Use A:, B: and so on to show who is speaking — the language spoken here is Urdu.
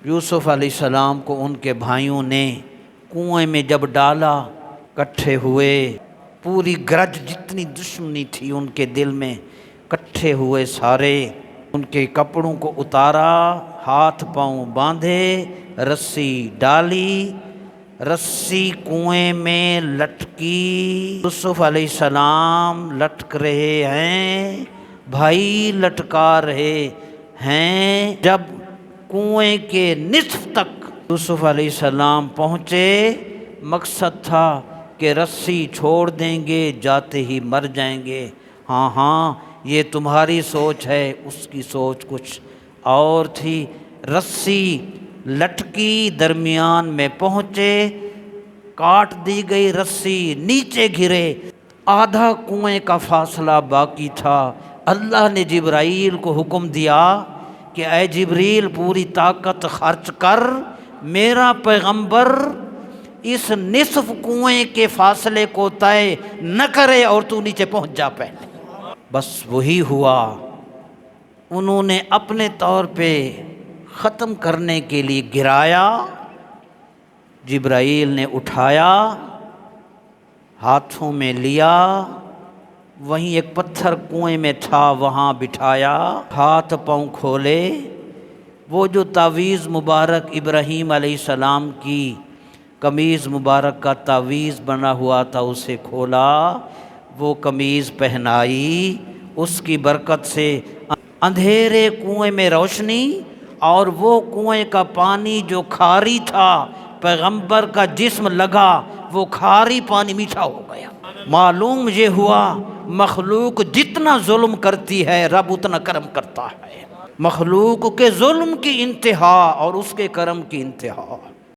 A: یوسف علیہ السلام کو ان کے بھائیوں نے کنویں میں جب ڈالا، کٹھے ہوئے، پوری گرج جتنی دشمنی تھی ان کے دل میں کٹھے ہوئے سارے، ان کے کپڑوں کو اتارا، ہاتھ پاؤں باندھے، رسی ڈالی، رسی کنویں میں لٹکی، یوسف علیہ السلام لٹک رہے ہیں، بھائی لٹکا رہے ہیں۔ جب کنویں کے نصف تک یوسف علیہ السلام پہنچے، مقصد تھا کہ رسی چھوڑ دیں گے، جاتے ہی مر جائیں گے۔ ہاں ہاں، یہ تمہاری سوچ ہے، اس کی سوچ کچھ اور تھی۔ رسی لٹکی، درمیان میں پہنچے، کاٹ دی گئی رسی، نیچے گرے، آدھا کنویں کا فاصلہ باقی تھا۔ اللہ نے جبرائیل کو حکم دیا کہ اے جبریل، پوری طاقت خرچ کر، میرا پیغمبر اس نصف کنویں کے فاصلے کو طے نہ کرے اور تو نیچے پہنچ جا پہلے۔ بس وہی ہوا۔ انہوں نے اپنے طور پہ ختم کرنے کے لیے گرایا، جبرائیل نے اٹھایا، ہاتھوں میں لیا، وہیں ایک پتھر کنویں میں تھا وہاں بٹھایا، ہاتھ پاؤں کھولے، وہ جو تعویذ مبارک ابراہیم علیہ السلام کی قمیض مبارک کا تعویذ بنا ہوا تھا اسے کھولا، وہ قمیض پہنائی، اس کی برکت سے اندھیرے کنویں میں روشنی، اور وہ کنویں کا پانی جو کھاری تھا، پیغمبر کا جسم لگا، وہ کھاری پانی میٹھا ہو گیا۔ معلوم یہ ہوا مخلوق جتنا ظلم کرتی ہے رب اتنا کرم کرتا ہے، مخلوق کے ظلم کی انتہا اور اس کے کرم کی انتہا۔